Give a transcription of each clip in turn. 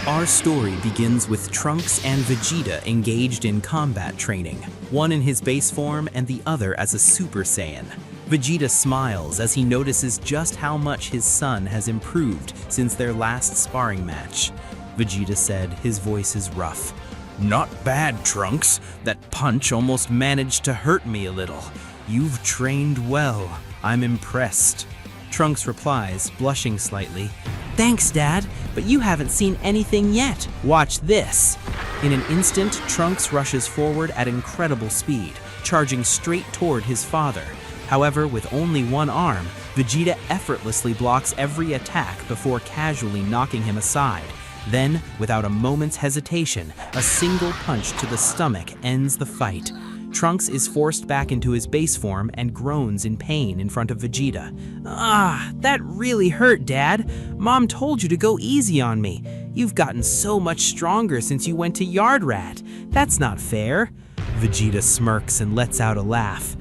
Our story begins with Trunks and Vegeta engaged in combat training, one in his base form and the other as a Super Saiyan. Vegeta smiles as he notices just how much his son has improved since their last sparring match. Vegeta said, his voice is rough. "Not bad, Trunks. That punch almost managed to hurt me a little. You've trained well. I'm impressed." Trunks replies, blushing slightly, "Thanks, Dad, but you haven't seen anything yet. Watch this." In an instant, Trunks rushes forward at incredible speed, charging straight toward his father. However, with only one arm, Vegeta effortlessly blocks every attack before casually knocking him aside. Then, without a moment's hesitation, a single punch to the stomach ends the fight. Trunks is forced back into his base form and groans in pain in front of Vegeta. "Ah, that really hurt, Dad. Mom told you to go easy on me. You've gotten so much stronger since you went to Yard Rat. That's not fair." Vegeta smirks and lets out a laugh.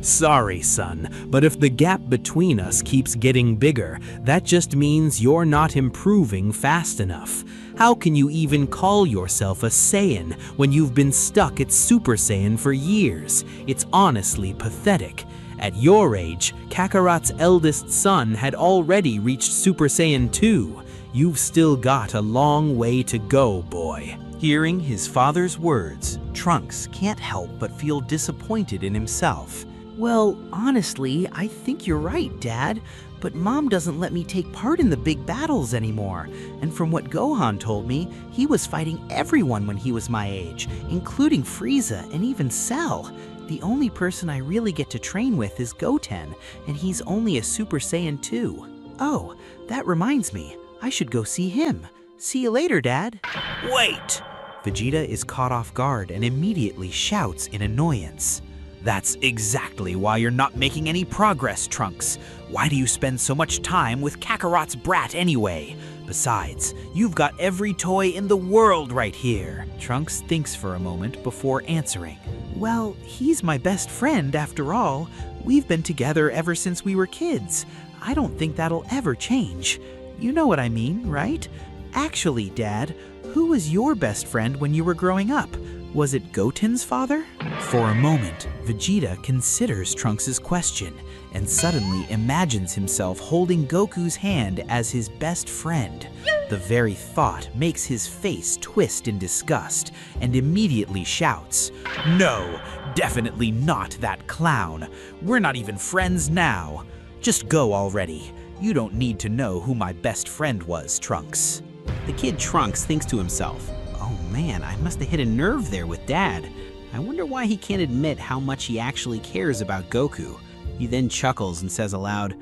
"Sorry, son, but if the gap between us keeps getting bigger, that just means you're not improving fast enough. How can you even call yourself a Saiyan when you've been stuck at Super Saiyan for years? It's honestly pathetic. At your age, Kakarot's eldest son had already reached Super Saiyan 2. You've still got a long way to go, boy." Hearing his father's words, Trunks can't help but feel disappointed in himself. Well, honestly, I think you're right, Dad, but Mom doesn't let me take part in the big battles anymore. And from what Gohan told me, he was fighting everyone when he was my age, including Frieza and even Cell. The only person I really get to train with is Goten, and he's only a Super Saiyan 2. Oh, that reminds me, I should go see him. See you later, Dad. Wait! Vegeta is caught off guard and immediately shouts in annoyance. "That's exactly why you're not making any progress, Trunks. Why do you spend so much time with Kakarot's brat anyway? Besides, you've got every toy in the world right here." Trunks thinks for a moment before answering. Well, he's my best friend after all. We've been together ever since we were kids. I don't think that'll ever change. You know what I mean, right? Actually, Dad, who was your best friend when you were growing up? Was it Goten's father? For a moment, Vegeta considers Trunks' question and suddenly imagines himself holding Goku's hand as his best friend. The very thought makes his face twist in disgust and immediately shouts, "No, definitely not that clown. We're not even friends now. Just go already. You don't need to know who my best friend was, Trunks." The kid Trunks thinks to himself, "Oh man, I must have hit a nerve there with Dad. I wonder why he can't admit how much he actually cares about Goku." He then chuckles and says aloud,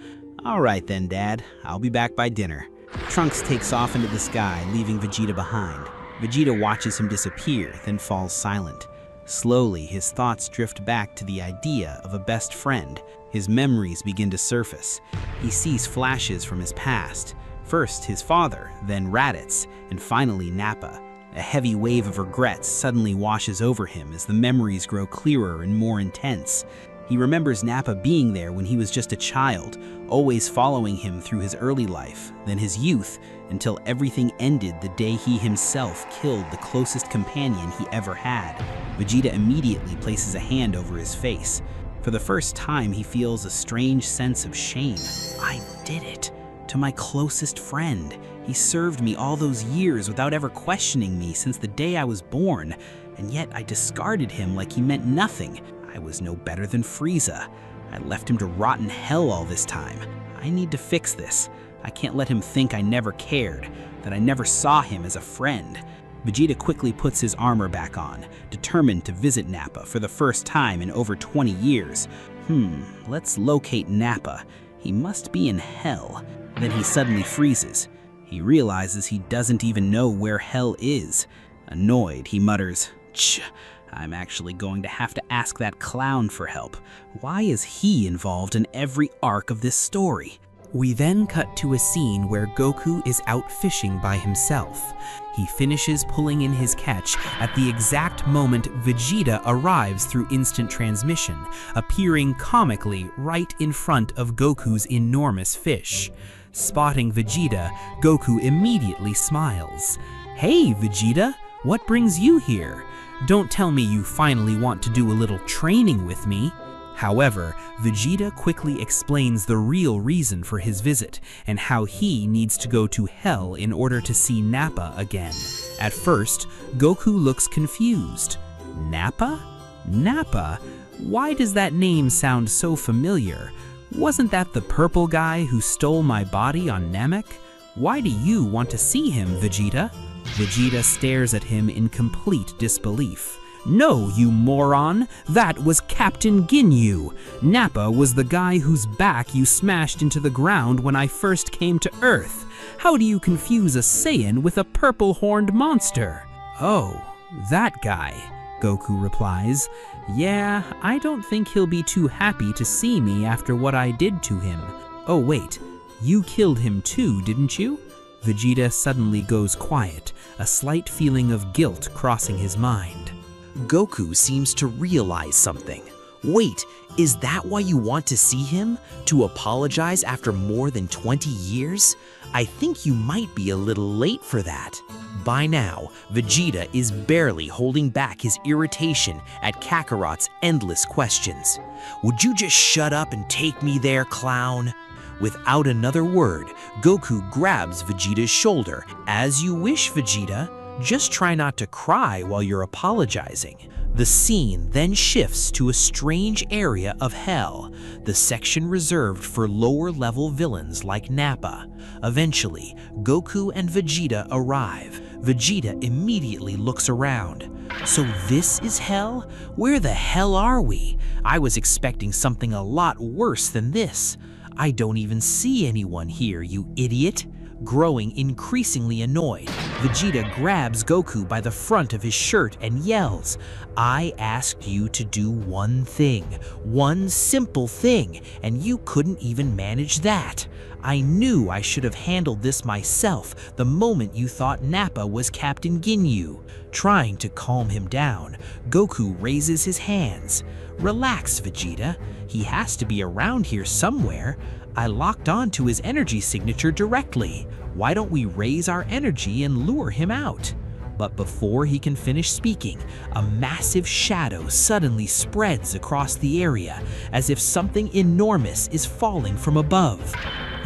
"All right then, Dad, I'll be back by dinner." Trunks takes off into the sky, leaving Vegeta behind. Vegeta watches him disappear, then falls silent. Slowly, his thoughts drift back to the idea of a best friend. His memories begin to surface. He sees flashes from his past. First his father, then Raditz, and finally Nappa. A heavy wave of regrets suddenly washes over him as the memories grow clearer and more intense. He remembers Nappa being there when he was just a child, always following him through his early life, then his youth, until everything ended the day he himself killed the closest companion he ever had. Vegeta immediately places a hand over his face. For the first time, he feels a strange sense of shame. I did it. To my closest friend. He served me all those years without ever questioning me since the day I was born, and yet I discarded him like he meant nothing. I was no better than Frieza. I left him to rot in hell all this time. I need to fix this. I can't let him think I never cared, that I never saw him as a friend. Vegeta quickly puts his armor back on, determined to visit Nappa for the first time in over 20 years. Let's locate Nappa. He must be in hell. Then he suddenly freezes. He realizes he doesn't even know where hell is. Annoyed, he mutters, "Tch, I'm actually going to have to ask that clown for help. Why is he involved in every arc of this story?" We then cut to a scene where Goku is out fishing by himself. He finishes pulling in his catch at the exact moment Vegeta arrives through instant transmission, appearing comically right in front of Goku's enormous fish. Spotting Vegeta, Goku immediately smiles. "Hey, Vegeta, what brings you here? Don't tell me you finally want to do a little training with me." However, Vegeta quickly explains the real reason for his visit and how he needs to go to Hell in order to see Nappa again. At first, Goku looks confused. Nappa? Nappa? Why does that name sound so familiar? Wasn't that the purple guy who stole my body on Namek? Why do you want to see him, Vegeta? Vegeta stares at him in complete disbelief. "No, you moron! That was Captain Ginyu! Nappa was the guy whose back you smashed into the ground when I first came to Earth. How do you confuse a Saiyan with a purple-horned monster?" "Oh, that guy," Goku replies. "Yeah, I don't think he'll be too happy to see me after what I did to him. Oh wait, you killed him too, didn't you?" Vegeta suddenly goes quiet, a slight feeling of guilt crossing his mind. Goku seems to realize something. Wait, is that why you want to see him? To apologize after more than 20 years? I think you might be a little late for that. By now, Vegeta is barely holding back his irritation at Kakarot's endless questions. "Would you just shut up and take me there, clown?" Without another word, Goku grabs Vegeta's shoulder. "As you wish, Vegeta. Just try not to cry while you're apologizing." The scene then shifts to a strange area of Hell, the section reserved for lower-level villains like Nappa. Eventually, Goku and Vegeta arrive. Vegeta immediately looks around. "So this is Hell? Where the hell are we? I was expecting something a lot worse than this. I don't even see anyone here, you idiot." Growing increasingly annoyed, Vegeta grabs Goku by the front of his shirt and yells, "I asked you to do one thing, one simple thing, and you couldn't even manage that. I knew I should have handled this myself the moment you thought Nappa was Captain Ginyu." Trying to calm him down, Goku raises his hands. "Relax, Vegeta. He has to be around here somewhere. I locked on to his energy signature directly. Why don't we raise our energy and lure him out?" But before he can finish speaking, a massive shadow suddenly spreads across the area, as if something enormous is falling from above.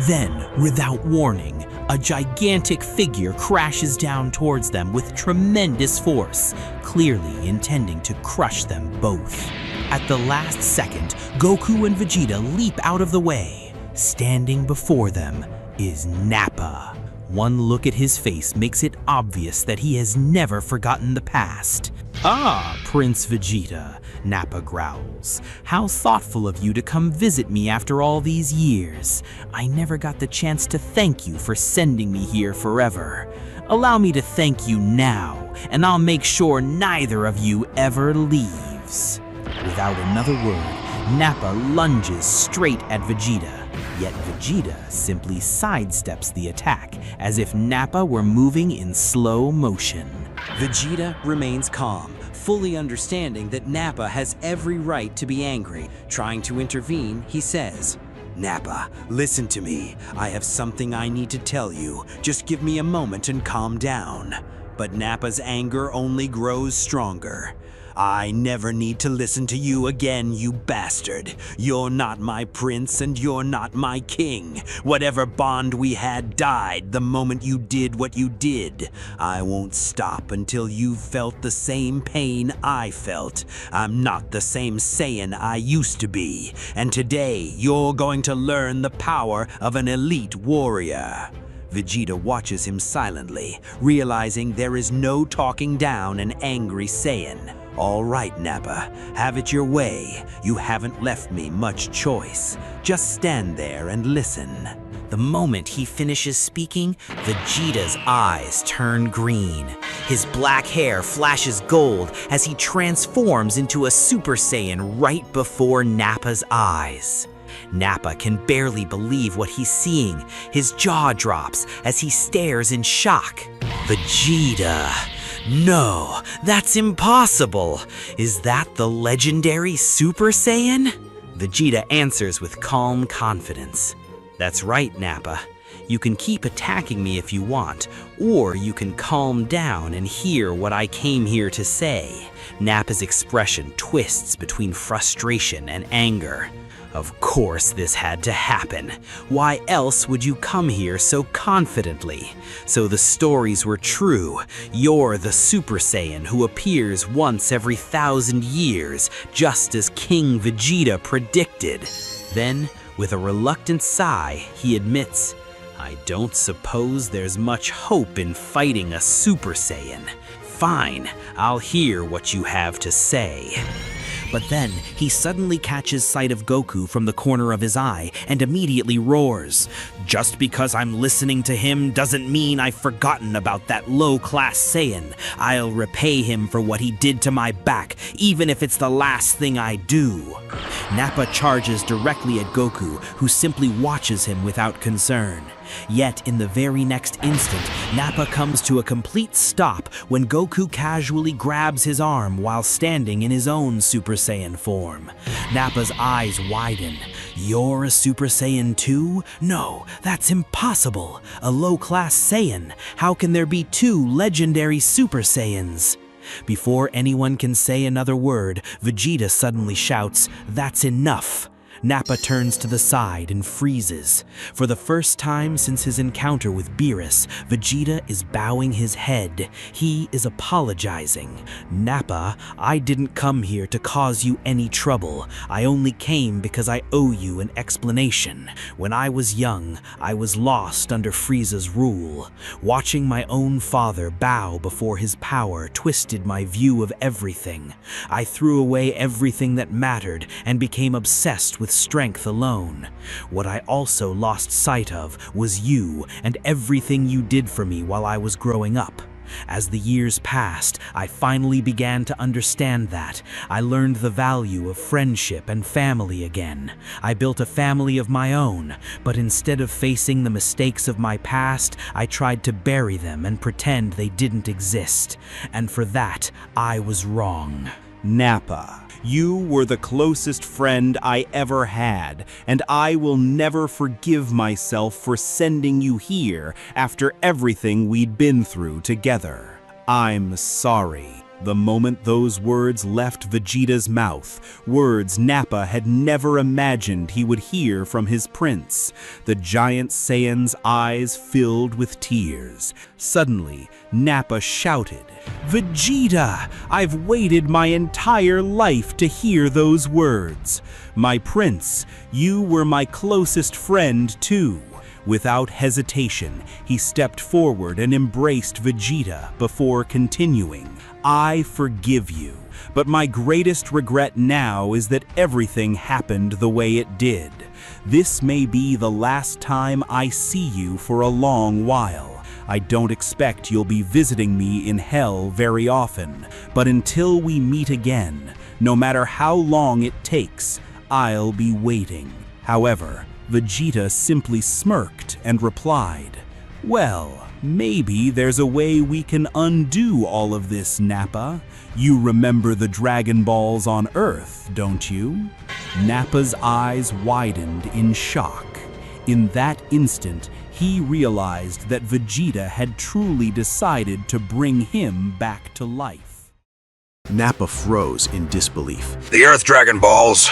Then, without warning, a gigantic figure crashes down towards them with tremendous force, clearly intending to crush them both. At the last second, Goku and Vegeta leap out of the way. Standing before them is Nappa. One look at his face makes it obvious that he has never forgotten the past. "Ah, Prince Vegeta," Nappa growls. "How thoughtful of you to come visit me after all these years. I never got the chance to thank you for sending me here forever. Allow me to thank you now, and I'll make sure neither of you ever leaves." Without another word, Nappa lunges straight at Vegeta. Yet Vegeta simply sidesteps the attack, as if Nappa were moving in slow motion. Vegeta remains calm, fully understanding that Nappa has every right to be angry. Trying to intervene, he says, "Nappa, listen to me. I have something I need to tell you. Just give me a moment and calm down." But Nappa's anger only grows stronger. "I never need to listen to you again, you bastard. You're not my prince and you're not my king. Whatever bond we had died the moment you did what you did. I won't stop until you've felt the same pain I felt. I'm not the same Saiyan I used to be, and today you're going to learn the power of an elite warrior." Vegeta watches him silently, realizing there is no talking down an angry Saiyan. "All right, Nappa, have it your way. You haven't left me much choice. Just stand there and listen." The moment he finishes speaking, Vegeta's eyes turn green. His black hair flashes gold as he transforms into a Super Saiyan right before Nappa's eyes. Nappa can barely believe what he's seeing. His jaw drops as he stares in shock. "Vegeta! No, that's impossible! Is that the legendary Super Saiyan?" Vegeta answers with calm confidence. "That's right, Nappa. You can keep attacking me if you want, or you can calm down and hear what I came here to say." Nappa's expression twists between frustration and anger. Of course this had to happen. Why else would you come here so confidently? So the stories were true. You're the Super Saiyan who appears once every 1,000 years, just as King Vegeta predicted. Then, with a reluctant sigh, he admits, "I don't suppose there's much hope in fighting a Super Saiyan. Fine, I'll hear what you have to say." But then, he suddenly catches sight of Goku from the corner of his eye and immediately roars, "Just because I'm listening to him doesn't mean I've forgotten about that low-class Saiyan. I'll repay him for what he did to my back, even if it's the last thing I do." Nappa charges directly at Goku, who simply watches him without concern. Yet, in the very next instant, Nappa comes to a complete stop when Goku casually grabs his arm while standing in his own Super Saiyan form. Nappa's eyes widen. "You're a Super Saiyan too? No, that's impossible. A low-class Saiyan. How can there be two legendary Super Saiyans?" Before anyone can say another word, Vegeta suddenly shouts, "That's enough." Nappa turns to the side and freezes. For the first time since his encounter with Beerus, Vegeta is bowing his head. He is apologizing. "Nappa, I didn't come here to cause you any trouble. I only came because I owe you an explanation. When I was young, I was lost under Frieza's rule. Watching my own father bow before his power twisted my view of everything. I threw away everything that mattered and became obsessed with strength alone. What I also lost sight of was you and everything you did for me while I was growing up. As the years passed, I finally began to understand that. I learned the value of friendship and family again. I built a family of my own, but instead of facing the mistakes of my past, I tried to bury them and pretend they didn't exist. And for that, I was wrong." Nappa, you were the closest friend I ever had, and I will never forgive myself for sending you here after everything we'd been through together. I'm sorry. The moment those words left Vegeta's mouth, words Nappa had never imagined he would hear from his prince, the giant Saiyan's eyes filled with tears. Suddenly, Nappa shouted, "Vegeta! I've waited my entire life to hear those words. My prince, you were my closest friend too." Without hesitation, he stepped forward and embraced Vegeta before continuing, "I forgive you, but my greatest regret now is that everything happened the way it did. This may be the last time I see you for a long while. I don't expect you'll be visiting me in hell very often, but until we meet again, no matter how long it takes, I'll be waiting." However, Vegeta simply smirked and replied, "Well, maybe there's a way we can undo all of this, Nappa. You remember the Dragon Balls on Earth, don't you?" Nappa's eyes widened in shock. In that instant, he realized that Vegeta had truly decided to bring him back to life. Nappa froze in disbelief. "The Earth Dragon Balls.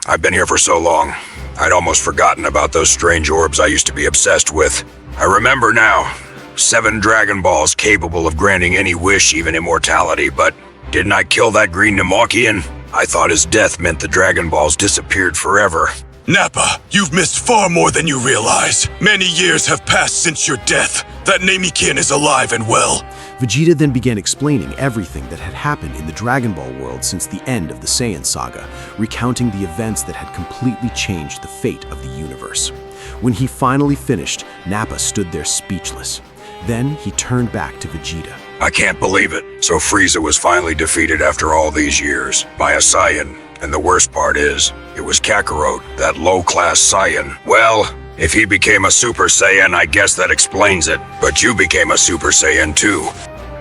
I've been here for so long. I'd almost forgotten about those strange orbs I used to be obsessed with. I remember now. 7 Dragon Balls capable of granting any wish, even immortality, but didn't I kill that green Namekian? I thought his death meant the Dragon Balls disappeared forever." Nappa, you've missed far more than you realize. Many years have passed since your death. That Namekian is alive and well. Vegeta then began explaining everything that had happened in the Dragon Ball world since the end of the Saiyan saga, recounting the events that had completely changed the fate of the universe. When he finally finished, Nappa stood there speechless. Then he turned back to Vegeta. "I can't believe it. So Frieza was finally defeated after all these years by a Saiyan. And the worst part is, it was Kakarot, that low-class Saiyan. Well, if he became a Super Saiyan, I guess that explains it. But you became a Super Saiyan too."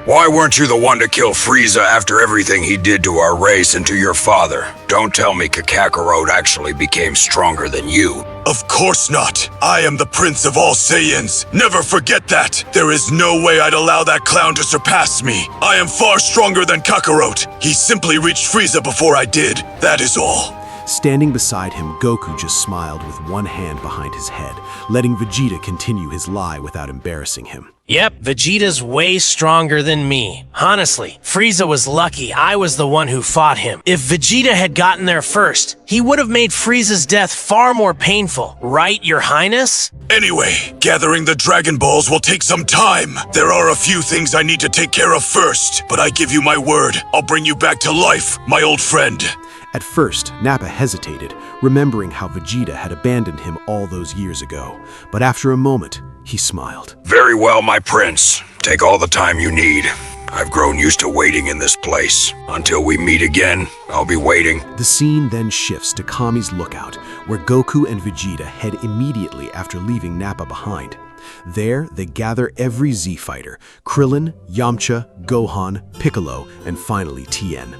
Why weren't you the one to kill Frieza after everything he did to our race and to your father? Don't tell me Kakarot actually became stronger than you. Of course not. I am the Prince of all Saiyans. Never forget that. There is no way I'd allow that clown to surpass me. I am far stronger than Kakarot. He simply reached Frieza before I did. That is all. Standing beside him, Goku just smiled with one hand behind his head, letting Vegeta continue his lie without embarrassing him. Yep, Vegeta's way stronger than me. Honestly, Frieza was lucky I was the one who fought him. If Vegeta had gotten there first, he would have made Frieza's death far more painful. Right, Your Highness? Anyway, gathering the Dragon Balls will take some time. There are a few things I need to take care of first, but I give you my word, I'll bring you back to life, my old friend. At first, Nappa hesitated, remembering how Vegeta had abandoned him all those years ago. But after a moment, he smiled. Very well, my prince. Take all the time you need. I've grown used to waiting in this place. Until we meet again, I'll be waiting. The scene then shifts to Kami's lookout, where Goku and Vegeta head immediately after leaving Nappa behind. There, they gather every Z fighter: Krillin, Yamcha, Gohan, Piccolo, and finally Tien.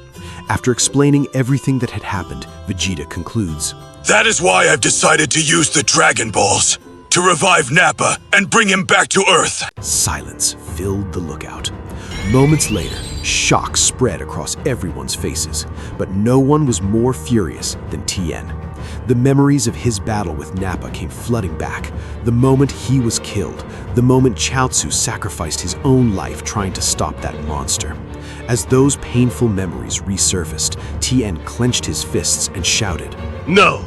After explaining everything that had happened, Vegeta concludes, That is why I've decided to use the Dragon Balls, to revive Nappa and bring him back to Earth. Silence filled the lookout. Moments later, shock spread across everyone's faces, but no one was more furious than Tien. The memories of his battle with Nappa came flooding back. The moment he was killed, the moment Chaozu sacrificed his own life trying to stop that monster. As those painful memories resurfaced, Tien clenched his fists and shouted, No!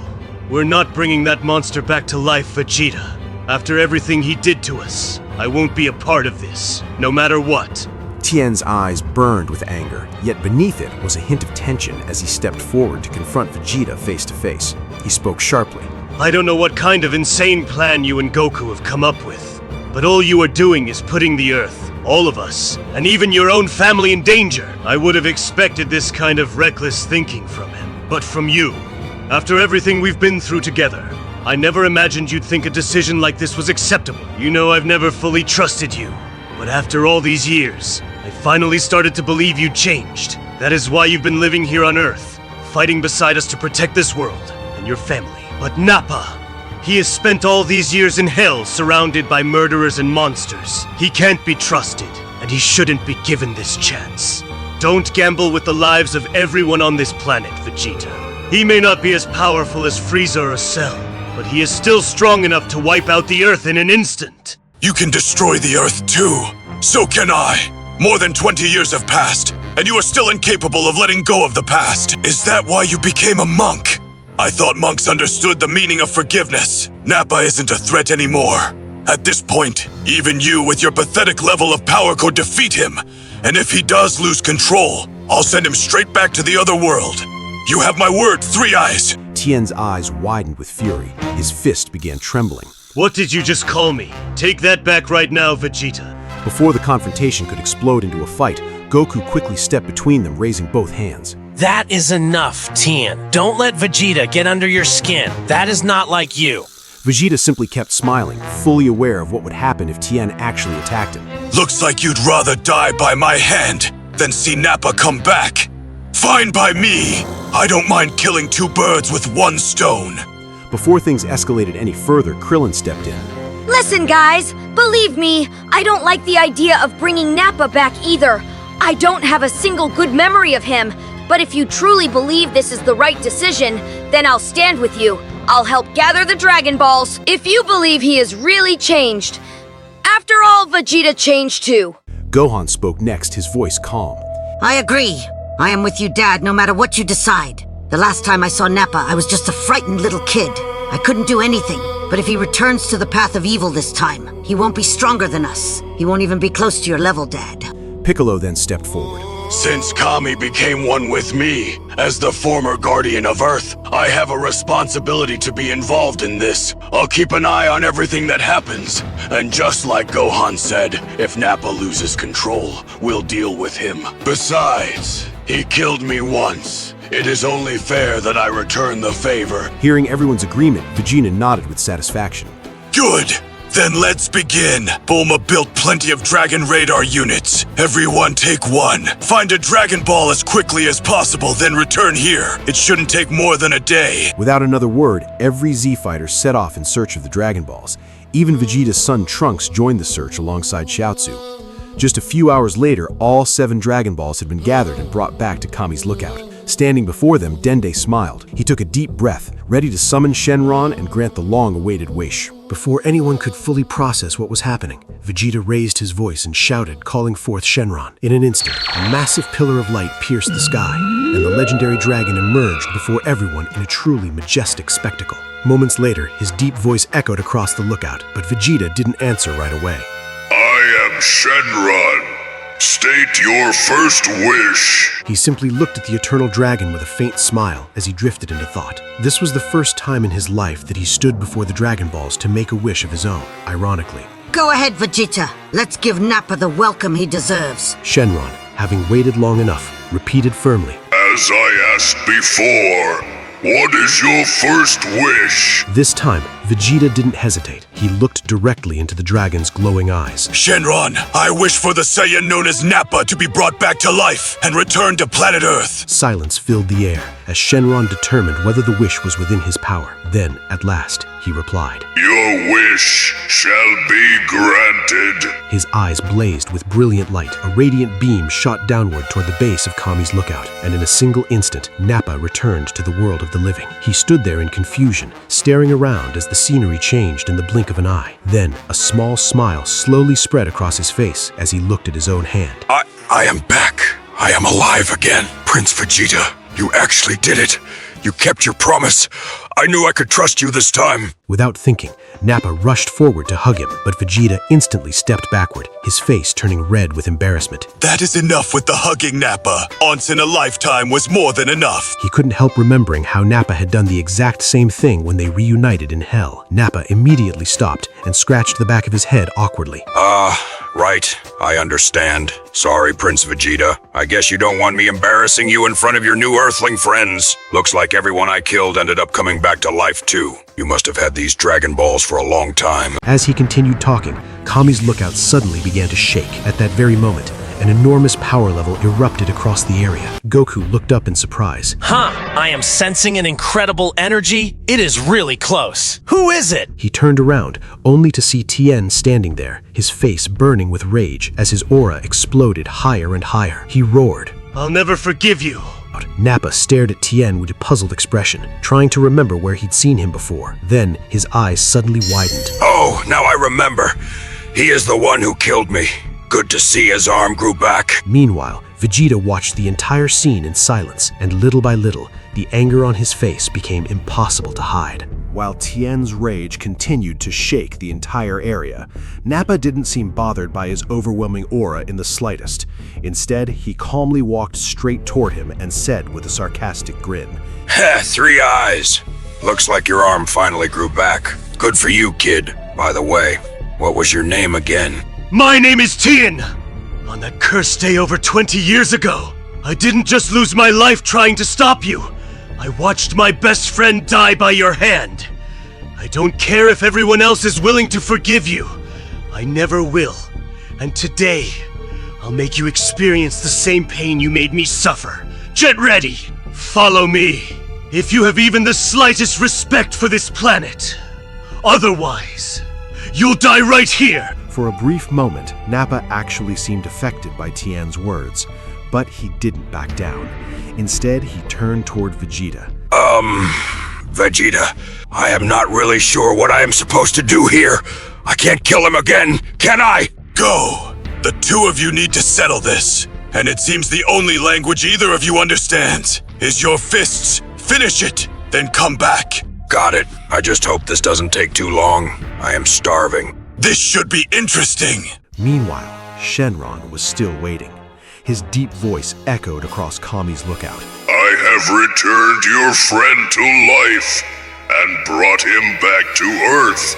We're not bringing that monster back to life, Vegeta. After everything he did to us, I won't be a part of this, no matter what. Tien's eyes burned with anger, yet beneath it was a hint of tension as he stepped forward to confront Vegeta face to face. He spoke sharply. I don't know what kind of insane plan you and Goku have come up with, but all you are doing is putting the Earth, all of us, and even your own family in danger. I would have expected this kind of reckless thinking from him, but from you. After everything we've been through together, I never imagined you'd think a decision like this was acceptable. You know I've never fully trusted you, but after all these years, I finally started to believe you changed. That is why you've been living here on Earth, fighting beside us to protect this world and your family. But Nappa, he has spent all these years in hell surrounded by murderers and monsters. He can't be trusted, and he shouldn't be given this chance. Don't gamble with the lives of everyone on this planet, Vegeta. He may not be as powerful as Frieza or Cell, but he is still strong enough to wipe out the Earth in an instant. You can destroy the Earth too. So can I. More than 20 years have passed, and you are still incapable of letting go of the past. Is that why you became a monk? I thought monks understood the meaning of forgiveness. Nappa isn't a threat anymore. At this point, even you with your pathetic level of power could defeat him. And if he does lose control, I'll send him straight back to the other world. You have my word, Three Eyes. Tien's eyes widened with fury. His fist began trembling. What did you just call me? Take that back right now, Vegeta. Before the confrontation could explode into a fight, Goku quickly stepped between them, raising both hands. That is enough, Tien. Don't let Vegeta get under your skin. That is not like you. Vegeta simply kept smiling, fully aware of what would happen if Tien actually attacked him. Looks like you'd rather die by my hand than see Nappa come back. Fine by me. I don't mind killing two birds with one stone. Before things escalated any further, Krillin stepped in. Listen, guys, believe me, I don't like the idea of bringing Nappa back either. I don't have a single good memory of him, but if you truly believe this is the right decision, then I'll stand with you. I'll help gather the Dragon Balls if you believe he has really changed. After all, Vegeta changed too. Gohan spoke next, his voice calm. I agree. I am with you, Dad, no matter what you decide. The last time I saw Nappa, I was just a frightened little kid. I couldn't do anything. But if he returns to the path of evil this time, he won't be stronger than us. He won't even be close to your level, Dad. Piccolo then stepped forward. Since Kami became one with me, as the former guardian of Earth, I have a responsibility to be involved in this. I'll keep an eye on everything that happens. And just like Gohan said, if Nappa loses control, we'll deal with him. Besides, he killed me once. It is only fair that I return the favor. Hearing everyone's agreement, Vegeta nodded with satisfaction. Good! Then let's begin. Bulma built plenty of Dragon Radar units. Everyone take one. Find a Dragon Ball as quickly as possible, then return here. It shouldn't take more than a day. Without another word, every Z-fighter set off in search of the Dragon Balls. Even Vegeta's son Trunks joined the search alongside Chiaotzu. Just a few hours later, all 7 Dragon Balls had been gathered and brought back to Kami's lookout. Standing before them, Dende smiled. He took a deep breath, ready to summon Shenron and grant the long-awaited wish. Before anyone could fully process what was happening, Vegeta raised his voice and shouted, calling forth Shenron. In an instant, a massive pillar of light pierced the sky, and the legendary dragon emerged before everyone in a truly majestic spectacle. Moments later, his deep voice echoed across the lookout, but Vegeta didn't answer right away. I am Shenron. State your first wish. He simply looked at the eternal dragon with a faint smile as he drifted into thought. This was the first time in his life that he stood before the Dragon Balls to make a wish of his own, ironically. Go ahead, Vegeta. Let's give Nappa the welcome he deserves. Shenron, having waited long enough, repeated firmly. As I asked before, what is your first wish? This time, Vegeta didn't hesitate. He looked directly into the dragon's glowing eyes. Shenron, I wish for the Saiyan known as Nappa to be brought back to life and return to planet Earth. Silence filled the air as Shenron determined whether the wish was within his power. Then, at last, he replied. Your wish shall be granted. His eyes blazed with brilliant light. A radiant beam shot downward toward the base of Kami's lookout, and in a single instant, Nappa returned to the world of the living. He stood there in confusion, staring around as the scenery changed in the blink of an eye. Then, a small smile slowly spread across his face as he looked at his own hand. I am back. I am alive again. Prince Vegeta, you actually did it. You kept your promise. I knew I could trust you this time. Without thinking, Nappa rushed forward to hug him, but Vegeta instantly stepped backward, his face turning red with embarrassment. That is enough with the hugging, Nappa. Once in a lifetime was more than enough. He couldn't help remembering how Nappa had done the exact same thing when they reunited in Hell. Nappa immediately stopped and scratched the back of his head awkwardly. Right. I understand. Sorry, Prince Vegeta. I guess you don't want me embarrassing you in front of your new Earthling friends. Looks like everyone I killed ended up coming back to life too. You must have had these Dragon Balls for a long time. As he continued talking, Kami's lookout suddenly began to shake. At that very moment, an enormous power level erupted across the area. Goku looked up in surprise. I am sensing an incredible energy. It is really close. Who is it? He turned around, only to see Tien standing there, his face burning with rage as his aura exploded higher and higher. He roared. I'll never forgive you. Nappa stared at Tien with a puzzled expression, trying to remember where he'd seen him before. Then, his eyes suddenly widened. Oh, now I remember. He is the one who killed me. Good to see his arm grew back. Meanwhile, Vegeta watched the entire scene in silence, and little by little, the anger on his face became impossible to hide. While Tien's rage continued to shake the entire area, Nappa didn't seem bothered by his overwhelming aura in the slightest. Instead, he calmly walked straight toward him and said with a sarcastic grin, Heh, 3 eyes. Looks like your arm finally grew back. Good for you, kid. By the way, what was your name again? My name is Tien! On that cursed day over 20 years ago, I didn't just lose my life trying to stop you. I watched my best friend die by your hand. I don't care if everyone else is willing to forgive you. I never will. And today, I'll make you experience the same pain you made me suffer. Get ready! Follow me, if you have even the slightest respect for this planet. Otherwise, you'll die right here! For a brief moment, Nappa actually seemed affected by Tien's words, but he didn't back down. Instead, he turned toward Vegeta. Vegeta, I am not really sure what I am supposed to do here. I can't kill him again, can I? Go! The 2 of you need to settle this. And it seems the only language either of you understands is your fists. Finish it, then come back. Got it. I just hope this doesn't take too long. I am starving. This should be interesting. Meanwhile, Shenron was still waiting. His deep voice echoed across Kami's lookout. I have returned your friend to life and brought him back to Earth.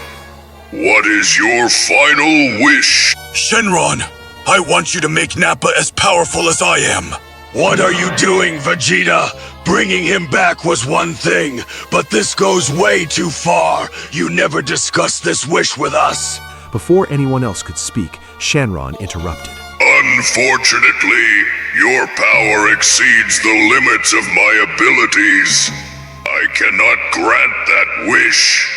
What is your final wish? Shenron, I want you to make Nappa as powerful as I am. What are you doing, Vegeta? Bringing him back was one thing, but this goes way too far. You never discussed this wish with us. Before anyone else could speak, Shenron interrupted. Unfortunately, your power exceeds the limits of my abilities. I cannot grant that wish.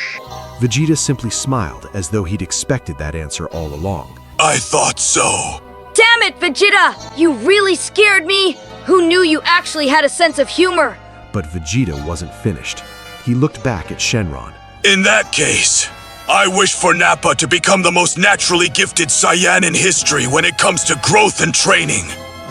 Vegeta simply smiled as though he'd expected that answer all along. I thought so. Damn it, Vegeta! You really scared me! Who knew you actually had a sense of humor? But Vegeta wasn't finished. He looked back at Shenron. In that case, I wish for Nappa to become the most naturally gifted Saiyan in history when it comes to growth and training.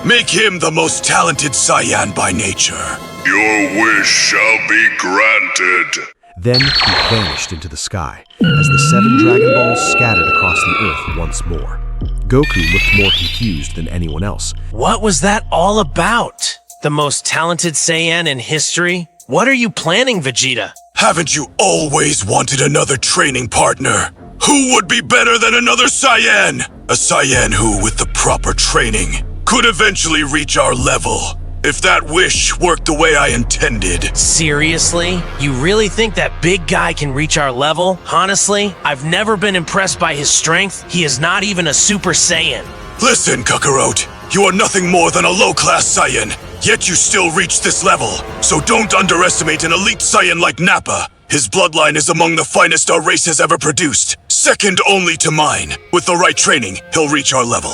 Make him the most talented Saiyan by nature. Your wish shall be granted. Then he vanished into the sky, as the 7 Dragon Balls scattered across the Earth once more. Goku looked more confused than anyone else. What was that all about? The most talented Saiyan in history? What are you planning, Vegeta? Haven't you always wanted another training partner? Who would be better than another Saiyan? A Saiyan who, with the proper training, could eventually reach our level. If that wish worked the way I intended. Seriously? You really think that big guy can reach our level? Honestly, I've never been impressed by his strength. He is not even a Super Saiyan. Listen, Kakarot. You are nothing more than a low-class Saiyan, yet you still reach this level. So don't underestimate an elite Saiyan like Nappa. His bloodline is among the finest our race has ever produced. Second only to mine. With the right training, he'll reach our level.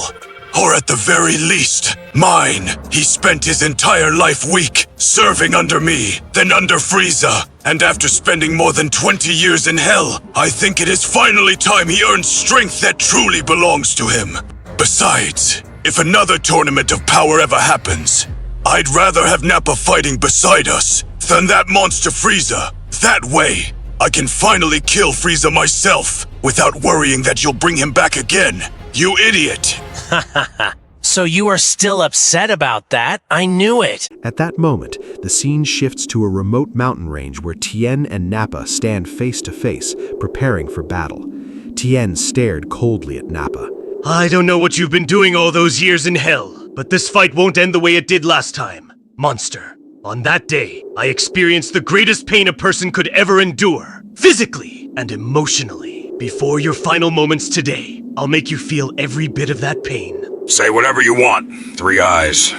Or at the very least, mine. He spent his entire life weak, serving under me, then under Frieza. And after spending more than 20 years in hell, I think it is finally time he earns strength that truly belongs to him. Besides, if another tournament of power ever happens, I'd rather have Nappa fighting beside us than that monster Frieza. That way, I can finally kill Frieza myself without worrying that you'll bring him back again. You idiot! So you are still upset about that? I knew it. At that moment, the scene shifts to a remote mountain range where Tien and Nappa stand face to face, preparing for battle. Tien stared coldly at Nappa. I don't know what you've been doing all those years in hell, but this fight won't end the way it did last time. Monster, on that day, I experienced the greatest pain a person could ever endure, physically and emotionally. Before your final moments today, I'll make you feel every bit of that pain. Say whatever you want, Three Eyes.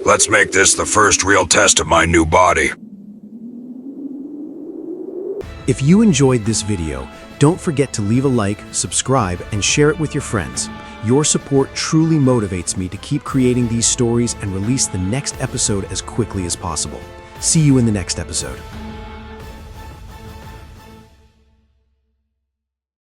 Let's make this the first real test of my new body. If you enjoyed this video, don't forget to leave a like, subscribe, and share it with your friends. Your support truly motivates me to keep creating these stories and release the next episode as quickly as possible. See you in the next episode.